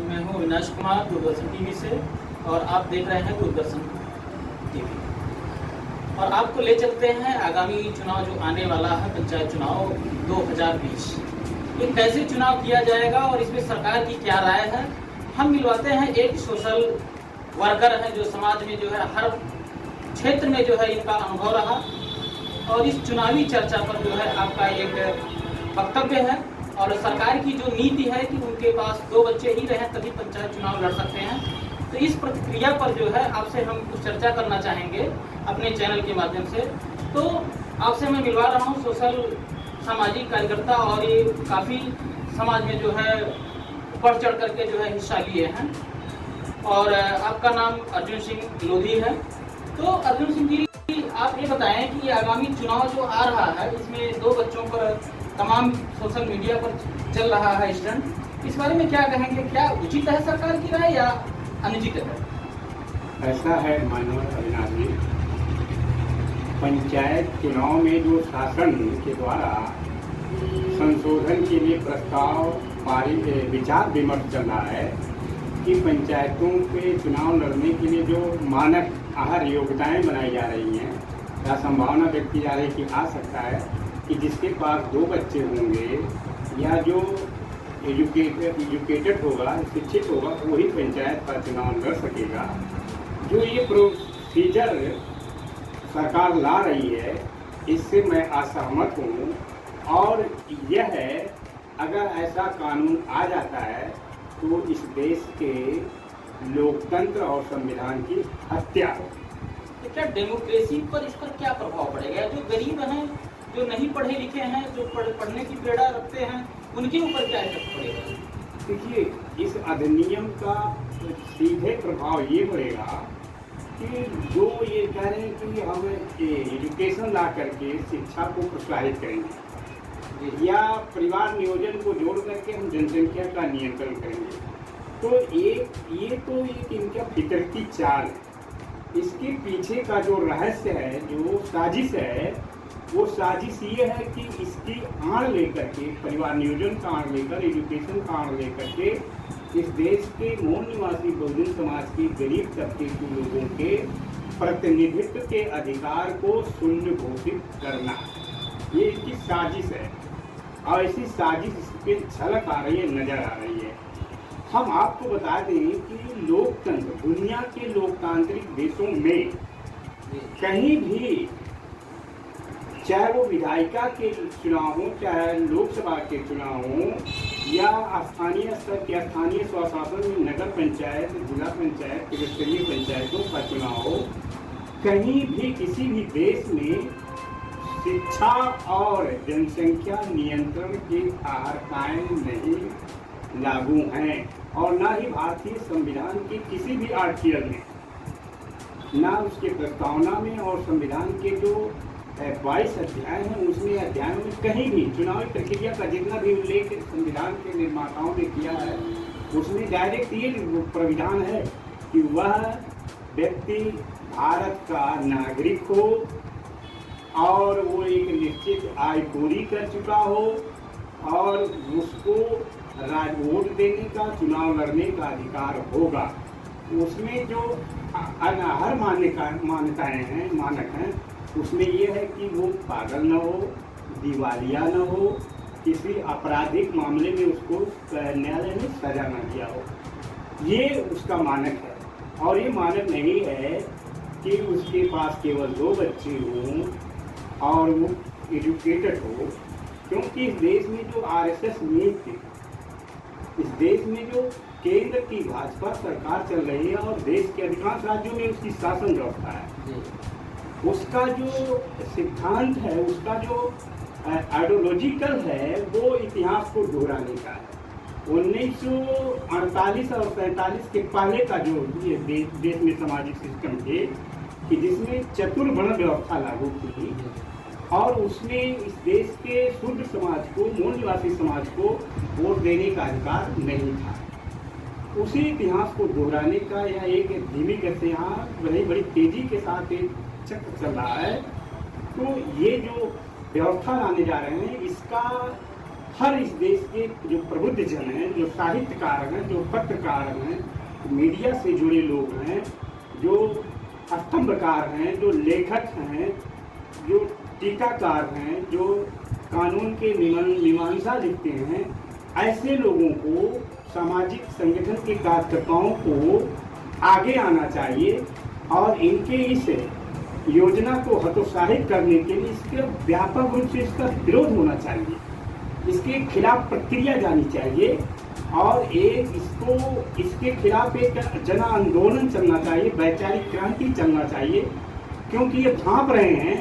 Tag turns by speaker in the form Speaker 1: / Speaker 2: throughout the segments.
Speaker 1: मैं हूं अविनाश कुमार दूरदर्शन टीवी से और आप देख रहे हैं दूरदर्शन टीवी। और आपको ले चलते हैं आगामी चुनाव जो आने वाला है, पंचायत चुनाव 2020। ये कैसे चुनाव किया जाएगा और इसमें सरकार की क्या राय है, हम मिलवाते हैं एक सोशल वर्कर है जो समाज में जो है हर क्षेत्र में जो है इनका अनुभव रहा और इस चुनावी चर्चा पर जो है आपका एक वक्तव्य है। और सरकार की जो नीति है कि उनके पास 2 बच्चे ही रहें तभी पंचायत चुनाव लड़ सकते हैं, तो इस प्रतिक्रिया पर जो है आपसे हम कुछ चर्चा करना चाहेंगे अपने चैनल के माध्यम से। तो आपसे मैं मिलवा रहा हूँ सोशल सामाजिक कार्यकर्ता और ये काफ़ी समाज में जो है बढ़ चढ़ करके जो है हिस्सा लिए हैं। और आपका नाम अर्जुन सिंह लोधी है। तो अर्जुन सिंह जी, आप ये बताएं कि ये आगामी चुनाव जो आ रहा है इसमें 2 बच्चों पर तमाम सोशल मीडिया पर चल रहा है स्टंट, इस बारे में क्या कहेंगे? क्या उचित है सरकार की राय या अनुचित है?
Speaker 2: ऐसा है माननीय अविनाश जी, पंचायत चुनाव में जो शासन के द्वारा संशोधन के लिए प्रस्ताव पारित विचार विमर्श चल रहा है कि पंचायतों के चुनाव लड़ने के लिए जो मानक आहार योग्यताएं बनाई जा रही हैं, या संभावना व्यक्त की जा रही है कि आ सकता है कि जिसके पास 2 बच्चे होंगे या जो एजुकेटेड होगा, शिक्षित होगा, वही पंचायत का चुनाव लड़ सकेगा। जो ये प्रोसीजर सरकार ला रही है इससे मैं असहमत हूँ। और यह है, अगर ऐसा कानून आ जाता है तो इस देश के लोकतंत्र और संविधान की हत्या हो।
Speaker 1: तो क्या डेमोक्रेसी पर इस पर क्या प्रभाव पड़ेगा? जो गरीब हैं, जो नहीं पढ़े लिखे हैं, जो पढ़ने की प्रेरणा रखते हैं, उनके ऊपर क्या इफेक्ट पड़ेगा?
Speaker 2: देखिए, इस अधिनियम का सीधे प्रभाव ये पड़ेगा कि जो ये कह रहे हैं कि हम एजुकेशन ला करके शिक्षा को प्रोत्साहित करेंगे या परिवार नियोजन को जोड़ करके हम जनसंख्या का नियंत्रण करेंगे, तो ये तो एक इनका फितरती चाल है। इसके पीछे का जो रहस्य है, जो साजिश है, वो साजिश ये है कि इसकी आड़ लेकर के, परिवार नियोजन का आड़ लेकर, एजुकेशन का आड़ लेकर के इस देश के मूल निवासी बहुजन समाज के गरीब तबके के लोगों के प्रतिनिधित्व के अधिकार को शून्य घोषित करना, ये इसकी साजिश है। और ऐसी साजिश इसके झलक आ रही है, नजर आ रही है। हम आपको बता दें कि लोकतंत्र, दुनिया के लोकतांत्रिक देशों में कहीं भी, चाहे वो विधायिका के चुनाव हो, चाहे लोकसभा के चुनाव हो, या स्थानीय स्तर के स्थानीय स्वशासन में नगर पंचायत, जिला पंचायत, त्रिस्तरीय पंचायतों का चुनाव हो, कहीं भी किसी भी देश में शिक्षा और जनसंख्या नियंत्रण की आहारताएं नहीं लागू हैं और ना ही भारतीय संविधान के किसी भी आर्टिकल में, ना उसके प्रस्तावना में और संविधान के जो 22 अध्याय हैं उसमें अध्यायों में कहीं भी चुनावी प्रक्रिया का जितना भी उल्लेख संविधान के निर्माताओं ने किया है उसमें डायरेक्ट ये प्राविधान है कि वह व्यक्ति भारत का नागरिक हो और वो एक निश्चित आय पूरी कर चुका हो और उसको वोट देने का, चुनाव लड़ने का अधिकार होगा। उसमें जो हर मान्यताएं हैं, मानक हैं, उसमें ये है कि वो पागल न हो, दिवालिया न हो, किसी आपराधिक मामले में उसको न्यायालय ने सजा न दिया हो। ये उसका मानक है। और ये मानक नहीं है कि उसके पास केवल 2 बच्चे हों और वो एजुकेटेड हो, क्योंकि इस देश में जो आरएसएस नीति, इस देश में जो केंद्र की भाजपा सरकार चल रही है और देश के अधिकांश राज्यों में उसकी शासन व्यवस्था है, उसका जो सिद्धांत है, उसका जो आइडियोलॉजिकल है, वो इतिहास को दोहराने का है। 1948 और 47 के पहले का जो ये देश में सामाजिक सिस्टम थे कि जिसमें चतुर्वर्ण व्यवस्था लागू की और उसमें इस देश के शुद्ध समाज को, मूल निवासी समाज को वोट देने का अधिकार नहीं था। उसी इतिहास को दोहराने का यह एक धीमी गति यहाँ बड़ी तेजी के साथ एक चक्र चल रहा है। तो ये जो व्यवस्था लाने जा रहे हैं, इसका हर इस देश के जो प्रबुद्ध जन हैं, जो साहित्यकार हैं, जो पत्रकार हैं, मीडिया से जुड़े लोग हैं, जो स्तंभकार हैं, जो लेखक हैं, जो टीकाकार हैं, जो कानून के मीमांसा लिखते हैं, ऐसे लोगों को, सामाजिक संगठन के कार्यकर्ताओं को आगे आना चाहिए और इनके इस योजना को हतोत्साहित करने के लिए इसके व्यापक रूप से इसका विरोध होना चाहिए, इसके खिलाफ प्रक्रिया जानी चाहिए और इसके खिलाफ एक जन आंदोलन चलना चाहिए, वैचारिक क्रांति चलना चाहिए। क्योंकि ये भांप रहे हैं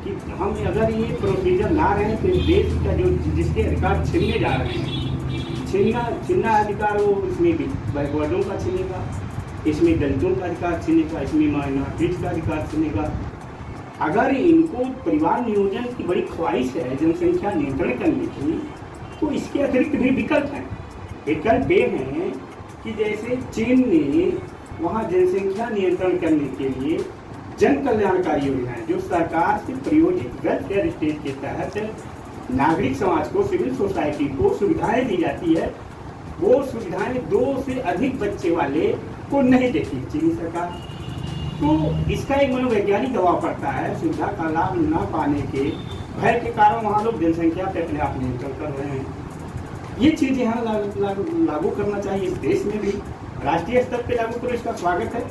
Speaker 2: कि हम अगर ये प्रोसीजर ला रहे हैं तो इस देश का जो जिसके अधिकार छीनने जा रहे हैं, छीनना अधिकार वो इसमें भी बैकवर्डों का छीनेगा, इसमें दलितों का अधिकार छीनेगा, इसमें माइनॉरिटीज का अधिकार छीनेगा। अगर इनको परिवार नियोजन की बड़ी ख्वाहिश है जनसंख्या नियंत्रण करने की, तो इसके अतिरिक्त भी विकल्प हैं। विकल्प ये हैं कि जैसे चीन ने वहाँ जनसंख्या नियंत्रण करने के लिए जन कल्याणकारी योजनाएं जो सरकार से प्रायोजित वेलफेयर स्टेट के तहत नागरिक समाज को, सिविल सोसाइटी को सुविधाएं दी जाती है, वो सुविधाएं 2 से अधिक बच्चे वाले को नहीं देती चीनी सरकार। तो इसका एक मनोवैज्ञानिक दबाव पड़ता है, सुविधा का लाभ न पाने के भय के कारण वहाँ लोग जनसंख्या पे अपने आप नियंत्रण कर रहे हैं। ये चीज़ यहाँ लागू करना चाहिए, इस देश में भी राष्ट्रीय स्तर पे लागू करो। इसका स्वागत है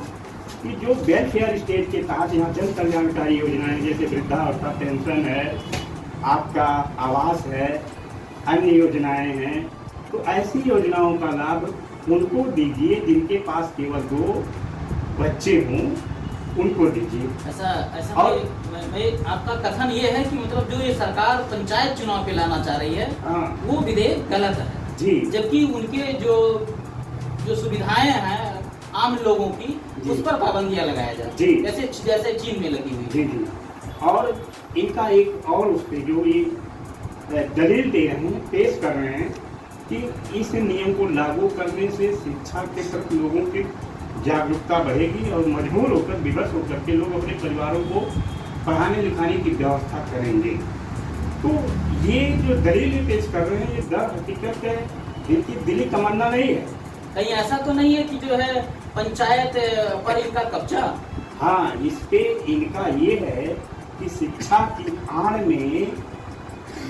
Speaker 2: कि जो वेलफेयर स्टेट के तहत यहाँ जन कल्याणकारी योजनाएं जैसे वृद्धावस्था पेंशन है, आपका आवास है, अन्य योजनाएं हैं, तो ऐसी योजनाओं का लाभ उनको दीजिए जिनके पास केवल 2 बच्चे हों, उनको दीजिए।
Speaker 1: ऐसा
Speaker 2: और
Speaker 1: मैं आपका कथन ये है कि मतलब जो ये सरकार पंचायत चुनाव पे लाना चाह रही है, वो विधेयक गलत है
Speaker 2: जी,
Speaker 1: जबकि उनके जो सुविधाएं हैं आम लोगों की, उस पर पाबंदियां लगाया जाए
Speaker 2: जी,
Speaker 1: जैसे चीन में लगी हुई
Speaker 2: जी जी। और इनका एक और उस पर जो ये दलील दे रहे हैं, पेश कर रहे हैं कि इस नियम को लागू करने से शिक्षा के प्रति लोगों की जागरूकता बढ़ेगी और मजबूर होकर, विवश होकर के लोग अपने परिवारों को पढ़ाने लिखाने की व्यवस्था करेंगे। तो ये जो दलील पेश कर रहे हैं, ये दर हकीकत है, इनकी दिली तमन्ना नहीं है।
Speaker 1: कहीं ऐसा तो नहीं है कि जो है पंचायत पर इनका कब्जा?
Speaker 2: हाँ, इस पे इनका ये है कि शिक्षा की आड़ में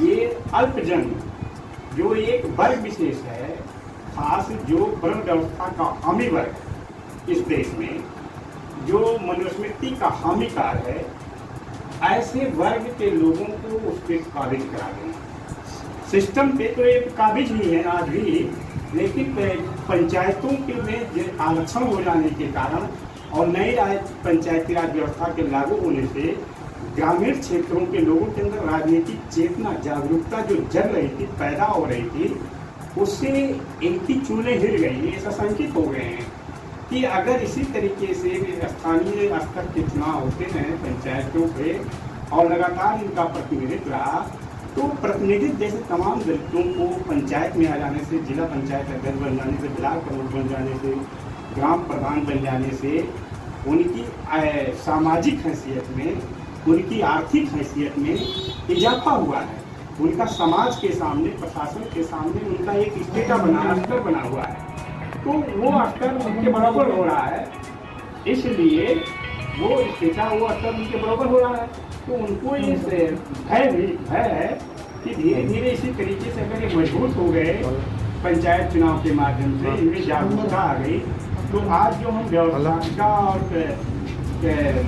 Speaker 2: ये अल्पजन जो एक वर्ग विशेष है, खास जो वर्ण व्यवस्था का हामी वर्ग इस देश में, जो मनुस्मृति का हामिकार है, ऐसे वर्ग के लोगों को उस पर काबिज करा देना। सिस्टम पे तो एक काबिज ही है आज भी, लेकिन पंचायतों के में आरक्षण हो जाने के कारण और नई पंचायती राज व्यवस्था के लागू होने से ग्रामीण क्षेत्रों के लोगों के अंदर राजनीतिक चेतना, जागरूकता जो जग रही थी, पैदा हो रही थी, उससे इनकी चूल्हे हिल गई। ऐसा संकेत हो गए हैं कि अगर इसी तरीके से स्थानीय स्तर के चुनाव होते हैं पंचायतों पे और लगातार इनका प्रतिनिधित्व रहा, तो प्रतिनिधित्व जैसे तमाम दलितों को पंचायत में आ जाने से, जिला पंचायत अध्यक्ष बन जाने से, ब्लॉक प्रमुख बन जाने से, ग्राम प्रधान बन जाने से उनकी सामाजिक हैसियत में, उनकी आर्थिक हैसियत में इजाफा हुआ है। उनका समाज के सामने, प्रशासन के सामने उनका एक स्तर बना हुआ है, तो वो स्तर उनके बराबर हो रहा है। इसलिए वो स्तर उनके बराबर हो रहा है, तो उनको ये भय है कि धीरे धीरे इसी तरीके से अगर ये मजबूत हो गए पंचायत चुनाव के माध्यम से, इनमें जागरूकता आ गई, तो आज जो हम व्यवस्था और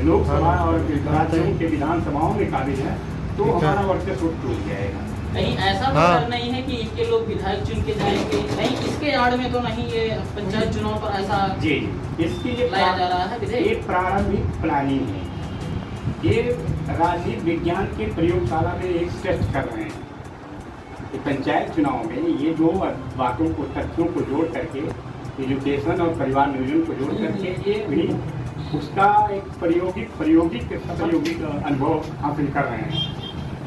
Speaker 2: लोकसभा और राज्यों के विधानसभाओं में काबिज है, तो हमारा वर्चस्व टूट जाएगा।
Speaker 1: कहीं ऐसा तो डर नहीं है कि इनके लोग विधायक चुन के जाएंगे? नहीं, इसके आड़ में तो नहीं ये पंचायत चुनाव पर ऐसा
Speaker 2: जी इसके लिए
Speaker 1: लाया जा रहा है?
Speaker 2: ये प्रारंभिक प्लानिंग है, ये राजनीति विज्ञान के प्रयोगशाला में एक टेस्ट कर रहे हैं कि पंचायत चुनाव में ये जो बातों को, तथ्यों को जोड़ करके, एजुकेशन और परिवार नियोजन को जोड़ करके, ये भी उसका एक प्रायोगिक अनुभव हासिल कर रहे हैं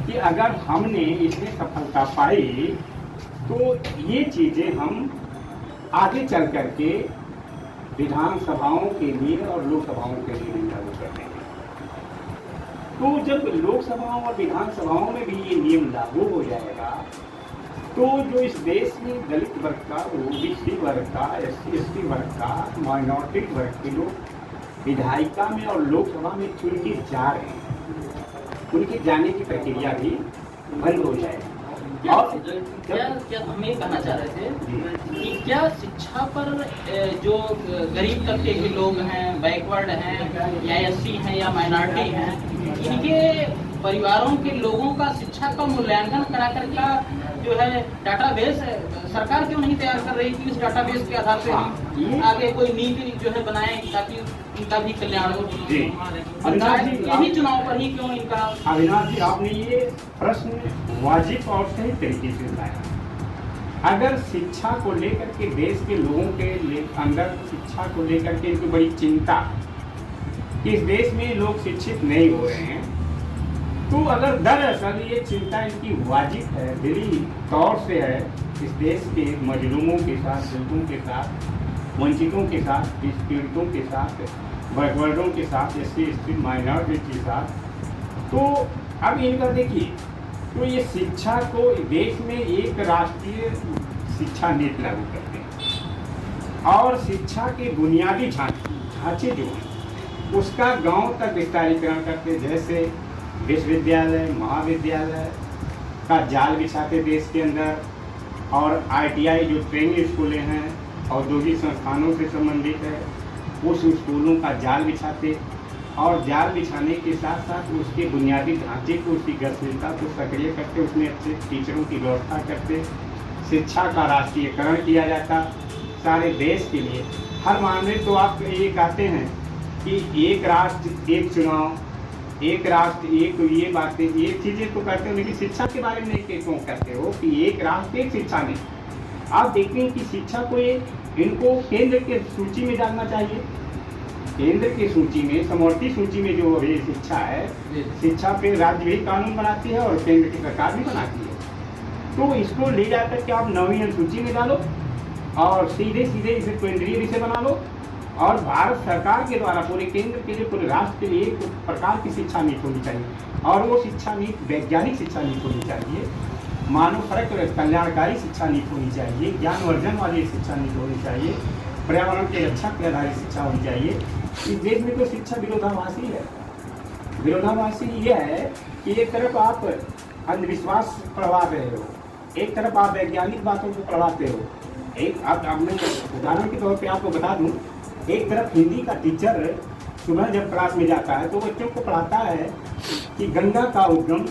Speaker 2: कि अगर हमने इसमें सफलता पाई तो ये चीज़ें हम आगे चल करके विधानसभाओं के लिए और लोकसभाओं के लिए भी लागू कर देंगे। तो जब लोकसभाओं और विधानसभाओं में भी ये नियम लागू हो जाएगा तो जो इस देश में दलित वर्ग का, ओबीसी वर्ग का, SC/ST वर्ग का, माइनॉरिटी वर्ग के लोग विधायिका में और लोकसभा में चुन के जा रहे हैं, उनके जाने की प्रक्रिया भी बंद हो जाएगी। और
Speaker 1: क्या हम ये कहना चाह रहे थे कि क्या शिक्षा पर जो गरीब तबके के लोग हैं, बैकवर्ड हैं या SC हैं या माइनॉरिटी हैं, इनके परिवारों के लोगों का शिक्षा का मूल्यांकन करा कर का जो है डाटाबेस सरकार क्यों नहीं तैयार कर रही कि इस डाटाबेस के आधार से आगे कोई नीति जो है बनाए ताकि इनका भी कल्याण हो?
Speaker 2: जी
Speaker 1: यही चुनाव पर ही क्यों इनका?
Speaker 2: अविनाश जी, आपने ये प्रश्न वाजिब और सही तरीके से उठाया। अगर शिक्षा को लेकर के देश के लोगों के अंदर शिक्षा को लेकर के इनकी बड़ी चिंता, इस देश में लोग शिक्षित नहीं हो रहे हैं, तो अगर दरअसल ये चिंता इनकी वाजिब है, दिली तौर से है, इस देश के मजलूमों के साथ, दलितों के साथ, वंचितों के साथ, पीड़ितों के साथ, बैकवर्डों के साथ, SC/ST माइनॉरिटी के साथ, तो अब इनका देखिए, तो ये शिक्षा को देश में एक राष्ट्रीय शिक्षा नीति लागू करते हैं और शिक्षा के बुनियादी ढांचे जो हैं उसका गांव तक विस्तारीकरण करते, जैसे विश्वविद्यालय, महाविद्यालय का जाल बिछाते देश के अंदर, और ITI जो ट्रेनिंग स्कूलें हैं औद्योगिक संस्थानों से संबंधित है, उस स्कूलों का जाल बिछाते, और जाल बिछाने के साथ साथ उसके बुनियादी ढांचे को, उसकी गतिशीलता को सक्रिय करते, उसमें अच्छे टीचरों की व्यवस्था करते, शिक्षा का राष्ट्रीयकरण किया जाता सारे देश के लिए। हर मामले तो आप ये कहते हैं कि एक राष्ट्र एक चुनाव, एक राष्ट्र एक, ये बातें, ये चीज़ें तो करते हो, लेकिन शिक्षा के बारे में क्यों कहते हो कि एक राष्ट्र एक शिक्षा नहीं? आप देखते हैं कि शिक्षा को इनको केंद्र के सूची में डालना चाहिए। केंद्र की सूची में, समवर्ती सूची में जो ये शिक्षा है, शिक्षा पे राज्य भी कानून बनाती है और केंद्र की सरकार भी बनाती है। तो इसको ले जाकर के आप 9वीं अनुसूची में डालो और सीधे सीधे इसे केंद्रीय विषय बना लो, और भारत सरकार के द्वारा पूरे केंद्र के लिए, पूरे राष्ट्र के लिए एक प्रकार की शिक्षा नीति होनी चाहिए, और वो शिक्षा नीति वैज्ञानिक शिक्षा नीति होनी चाहिए, मानव परक कल्याणकारी शिक्षा नीति होनी चाहिए, ज्ञानवर्धन वाली शिक्षा नीति होनी चाहिए, पर्यावरण के रक्षा के आधारित शिक्षा होनी चाहिए। इस देश में तो शिक्षा विरोधाभासी है। विरोधाभासी ये है कि एक तरफ आप अंधविश्वास पढ़वा रहे हो, एक तरफ आप वैज्ञानिक बातों को पढ़वाते हो। एक आप मैं उदाहरण के तौर पे आपको बता दूं, एक तरफ हिंदी का टीचर सुबह जब क्लास में जाता है तो बच्चों को पढ़ाता है कि गंगा का उद्गम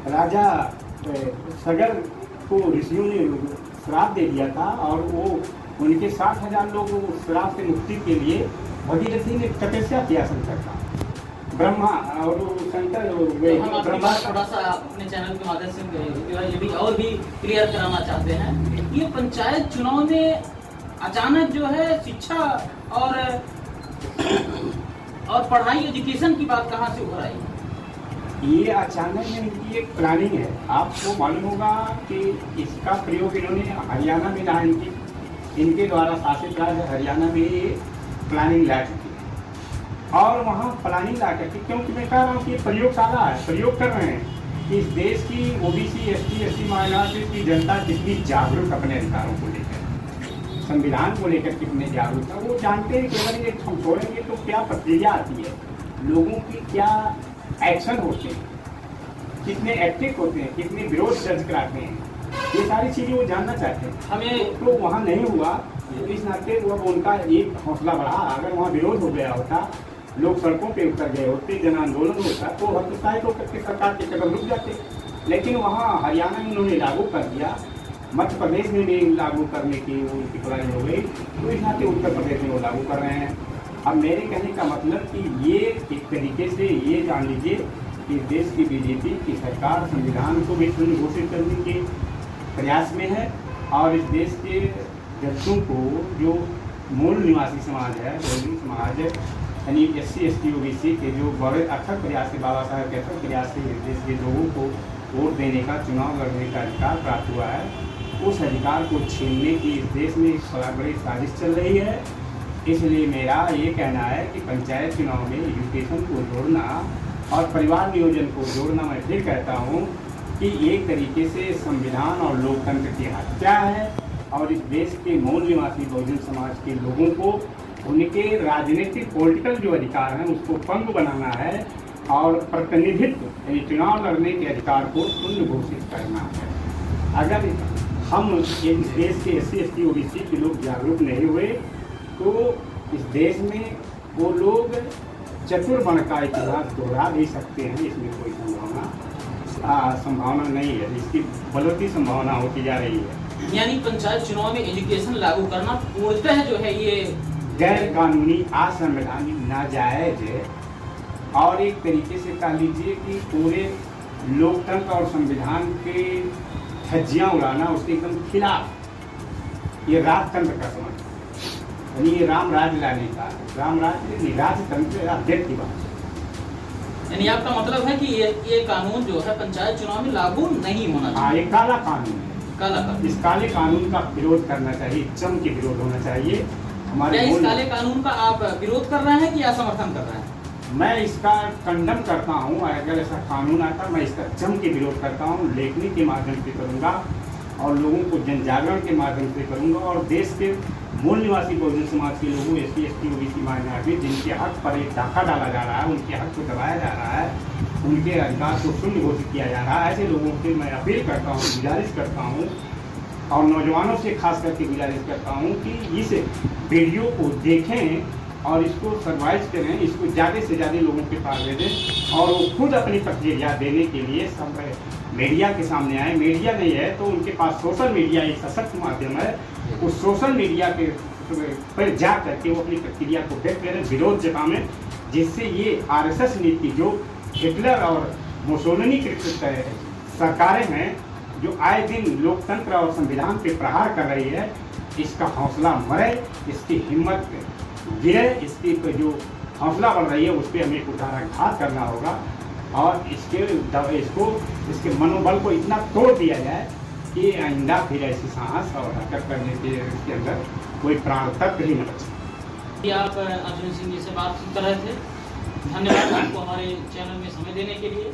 Speaker 2: राजा सगर को ऋषियों ने श्राप दे दिया था, और वो उनके 60,000 लोग उस श्राप से मुक्ति के लिए भगीरथी ने तपस्या किया शंकर का, ब्रह्मा और शंकर
Speaker 1: ब्रह्मा। थोड़ा सा अपने चैनल के माध्यम से ये भी और भी क्लियर कराना चाहते हैं, ये पंचायत चुनाव में अचानक जो है शिक्षा और पढ़ाई, एजुकेशन की बात कहाँ से उभर आई?
Speaker 2: ये अचानक में इनकी एक प्लानिंग है। आपको मालूम होगा कि इसका प्रयोग इन्होंने हरियाणा में ना, इनके द्वारा शासित राज्य हरियाणा में ये प्लानिंग ला चुकी है, और वहाँ प्लानिंग ला करके, क्योंकि मैं कह रहा हूँ कि ये प्रयोगशाला है, प्रयोग कर रहे हैं कि इस देश की OBC, ST/ST माइनॉरिटी की जनता कितनी जागरूक अपने अधिकारों को लेकर, संविधान को लेकर कितने जागरूक है। वो जानते हैं कि अगर ये हम छोड़ेंगे तो क्या प्रक्रिया आती है, लोगों की क्या एक्शन होते हैं, कितने एक्टिव होते हैं, कितने विरोध दर्ज कराते हैं, ये सारी चीज़ें वो जानना चाहते हैं।
Speaker 1: हमें
Speaker 2: तो वहाँ नहीं हुआ, तो इस नाते वो उनका एक हौसला बढ़ा। अगर वहाँ विरोध हो गया होता, लोग सड़कों पे उतर गए होते, जन आंदोलन होता, तो हतोत्साहित होकर के सरकार के कदम रुक जाते। लेकिन वहाँ हरियाणा में उन्होंने लागू कर दिया, मध्य प्रदेश में भी लागू करने की उनकी प्लानिंग हो गई, तो इस नाते उत्तर प्रदेश में वो लागू कर रहे हैं। अब मेरे कहने का मतलब कि ये एक तरीके से ये जान लीजिए कि देश की BJP की सरकार संविधान को भी शून्य घोषित करने के प्रयास में है, और इस देश के दलितों को, जो मूल निवासी समाज है, बहुजन समाज है, यानी SC/ST OBC के जो बड़े अथक प्रयास से, बाबा साहब के अथक प्रयास से इस देश के लोगों को वोट देने का, चुनाव लड़ने का अधिकार प्राप्त हुआ है, उस अधिकार को छीनने की इस देश में बड़ी साजिश चल रही है। इसलिए मेरा ये कहना है कि पंचायत चुनाव में एजुकेशन को जोड़ना और परिवार नियोजन को जोड़ना, मैं फिर कहता हूँ कि एक तरीके से संविधान और लोकतंत्र की हत्या है और इस देश के मूल निवासी बहुजन समाज के लोगों को उनके राजनीतिक पॉलिटिकल जो अधिकार हैं उसको पंग बनाना है और प्रतिनिधित्व यानी चुनाव लड़ने के अधिकार को शून्य घोषित करना है। अगर हम इस देश के SC ST OBC के लोग जागरूक नहीं हुए तो इस देश में वो लोग चतुर्वर्ण का इतिहास दोहरा भी सकते हैं। इसमें कोई संभावना नहीं है, इसकी बलौती संभावना होती जा रही है।
Speaker 1: यानी पंचायत चुनाव में एजुकेशन लागू करना पूर्णतः जो है ये
Speaker 2: गैर कानूनी, असंवैधानिक, नाजायज है और एक तरीके से कह लीजिए कि पूरे लोकतंत्र और संविधान के धज्जियां उड़ाना उसके एकदम खिलाफ ये राजतंत्र का समझ, यानी ये राम राज लाने का, राम राज राजतंत्र अध्यक्ष की बात।
Speaker 1: यानी आपका मतलब है कि ये कानून जो है पंचायत चुनाव में लागू नहीं होना चाहिए।
Speaker 2: हाँ, ये काला कानून है।
Speaker 1: काला कानून,
Speaker 2: इस काले कानून का विरोध करना चाहिए, जम के विरोध होना चाहिए।
Speaker 1: क्या इस काले कानून का आप विरोध कर रहे हैं कि या समर्थन कर रहे हैं?
Speaker 2: मैं इसका खंडन करता हूँ। अगर ऐसा कानून आता मैं इसका जम के विरोध करता हूँ, लेखनी के माध्यम से करूँगा और लोगों को जन जागरण के माध्यम से करूँगा और देश के मूल निवासी बहुजन समाज के लोगों SC ST OBC माइनॉरिटी जिनके हक पर एक डाका डाला जा रहा है, उनके हक को दबाया जा रहा है, उनके अधिकार को शून्य घोषित किया जा रहा है, ऐसे लोगों से मैं अपील करता हूँ, गुजारिश करता हूँ और नौजवानों से खास करके गुजारिश करता हूँ कि इस वीडियो को देखें और इसको सर्वाइव करें, इसको ज़्यादा से ज़्यादा लोगों के पास दे दें और वो खुद अपनी प्रतिक्रिया देने के लिए सब मीडिया के सामने आए। मीडिया नहीं है तो उनके पास सोशल मीडिया एक सशक्त माध्यम है, उस सोशल मीडिया के पर जा करके वो अपनी प्रतिक्रिया को व्यक्त करें, विरोध जताएं, जिससे ये RSS नीति जो हिटलर और मुसोलिनी कृत सरकारें हैं जो आए दिन लोकतंत्र और संविधान पे प्रहार कर रही है, इसका हौसला मरे, इसकी हिम्मत गिरे, इसकी जो हौसला बढ़ रही है उस पर हमें कुठाराघात करना होगा और इसके मनोबल को इतना तोड़ दिया जाए कि आइंदा फिर ऐसी साहस और हरकत करने के इसके अंदर कोई प्राण तक ही न बचे।
Speaker 1: आप अर्जुन सिंह जी से बात कर रहे थे, धन्यवाद आपको हमारे चैनल में समय देने के लिए।